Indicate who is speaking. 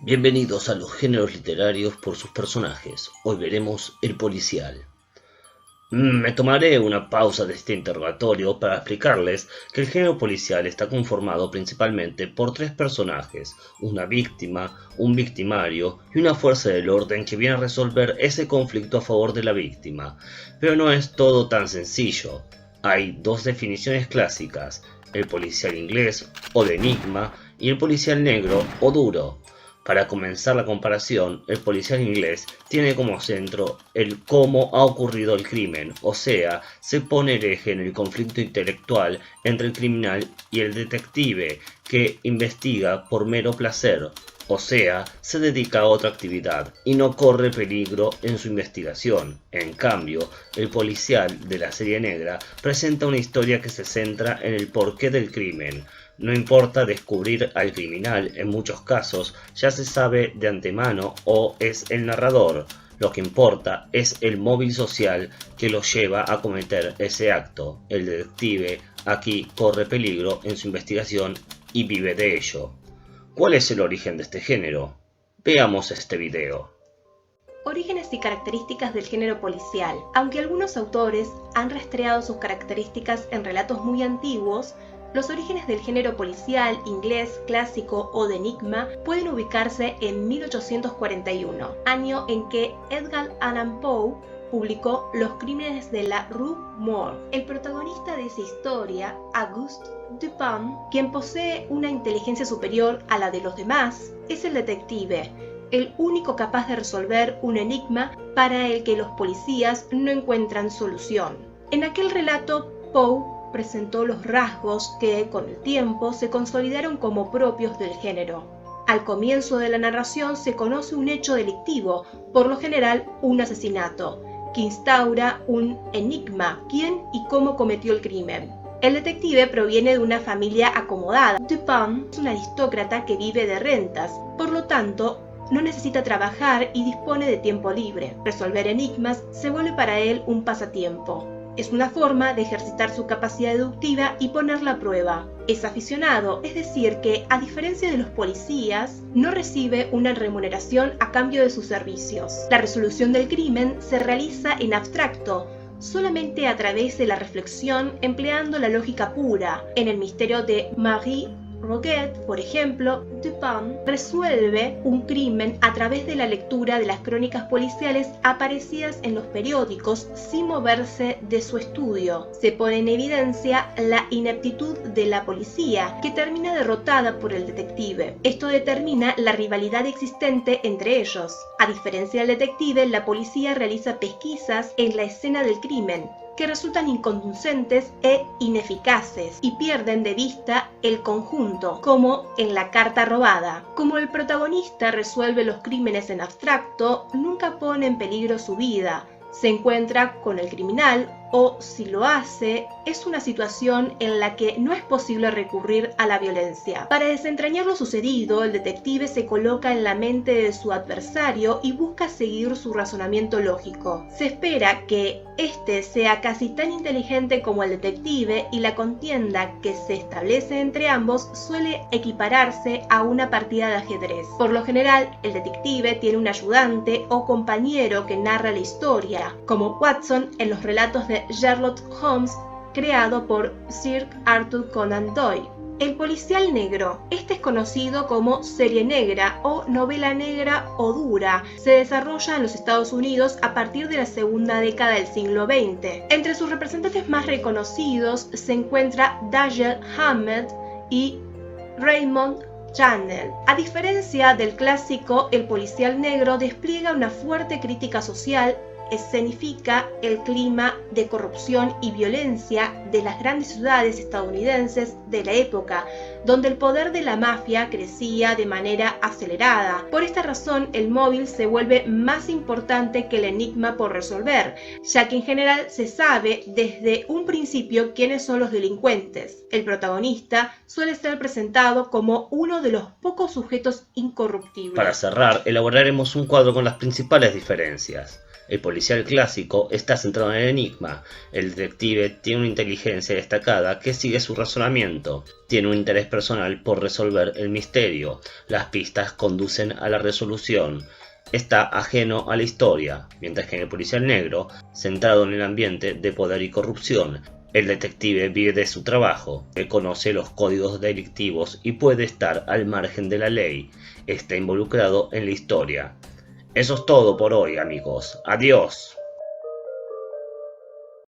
Speaker 1: Bienvenidos a los géneros literarios por sus personajes. Hoy veremos el policial. Me tomaré una pausa de este interrogatorio para explicarles que el género policial está conformado principalmente por tres personajes, una víctima, un victimario y una fuerza del orden que viene a resolver ese conflicto a favor de la víctima. Pero no es todo tan sencillo. Hay dos definiciones clásicas, el policial inglés o de enigma y el policial negro o duro. Para comenzar la comparación, el policial inglés tiene como centro el cómo ha ocurrido el crimen, o sea, se pone el eje en el conflicto intelectual entre el criminal y el detective, que investiga por mero placer, o sea, se dedica a otra actividad y no corre peligro en su investigación. En cambio, el policial de la serie negra presenta una historia que se centra en el porqué del crimen. No importa descubrir al criminal, en muchos casos ya se sabe de antemano o es el narrador. Lo que importa es el móvil social que lo lleva a cometer ese acto. El detective aquí corre peligro en su investigación y vive de ello. ¿Cuál es el origen de este género? Veamos este video.
Speaker 2: Orígenes y características del género policial. Aunque algunos autores han rastreado sus características en relatos muy antiguos, los orígenes del género policial, inglés, clásico o de enigma pueden ubicarse en 1841, año en que Edgar Allan Poe publicó Los crímenes de la Rue Morgue. El protagonista de esa historia, Auguste Dupin, quien posee una inteligencia superior a la de los demás, es el detective, el único capaz de resolver un enigma para el que los policías no encuentran solución. En aquel relato, Poe presentó los rasgos que, con el tiempo, se consolidaron como propios del género. Al comienzo de la narración se conoce un hecho delictivo, por lo general un asesinato, que instaura un enigma: quién y cómo cometió el crimen. El detective proviene de una familia acomodada. Dupin es un aristócrata que vive de rentas, por lo tanto, no necesita trabajar y dispone de tiempo libre. Resolver enigmas se vuelve para él un pasatiempo. Es una forma de ejercitar su capacidad deductiva y ponerla a prueba. Es aficionado, es decir que, a diferencia de los policías, no recibe una remuneración a cambio de sus servicios. La resolución del crimen se realiza en abstracto, solamente a través de la reflexión, empleando la lógica pura. En el misterio de Marie Roget, por ejemplo, Dupin resuelve un crimen a través de la lectura de las crónicas policiales aparecidas en los periódicos sin moverse de su estudio. Se pone en evidencia la ineptitud de la policía, que termina derrotada por el detective. Esto determina la rivalidad existente entre ellos. A diferencia del detective, la policía realiza pesquisas en la escena del crimen, que resultan inconducentes e ineficaces y pierden de vista el conjunto, como en La carta robada. Como el protagonista resuelve los crímenes en abstracto, nunca pone en peligro su vida. Se encuentra con el criminal o, si lo hace, es una situación en la que no es posible recurrir a la violencia. Para desentrañar lo sucedido, el detective se coloca en la mente de su adversario y busca seguir su razonamiento lógico. Se espera que éste sea casi tan inteligente como el detective y la contienda que se establece entre ambos suele equipararse a una partida de ajedrez. Por lo general, el detective tiene un ayudante o compañero que narra la historia, como Watson en los relatos de Sherlock Holmes, creado por Sir Arthur Conan Doyle. El policial negro. Este es conocido como serie negra o novela negra o dura. Se desarrolla en los Estados Unidos a partir de la segunda década del siglo XX. Entre sus representantes más reconocidos se encuentra Dashiell Hammett y Raymond Chandler. A diferencia del clásico, el policial negro despliega una fuerte crítica social, escenifica el clima de corrupción y violencia de las grandes ciudades estadounidenses de la época, donde el poder de la mafia crecía de manera acelerada. Por esta razón, el móvil se vuelve más importante que el enigma por resolver, ya que en general se sabe desde un principio quiénes son los delincuentes. El protagonista suele ser presentado como uno de los pocos sujetos incorruptibles.
Speaker 1: Para cerrar, elaboraremos un cuadro con las principales diferencias. El policial clásico está centrado en el enigma. El detective tiene una inteligencia destacada que sigue su razonamiento. Tiene un interés personal por resolver el misterio. Las pistas conducen a la resolución. Está ajeno a la historia, mientras que en el policial negro, centrado en el ambiente de poder y corrupción, el detective vive de su trabajo, conoce los códigos delictivos y puede estar al margen de la ley. Está involucrado en la historia. Eso es todo por hoy, amigos. Adiós.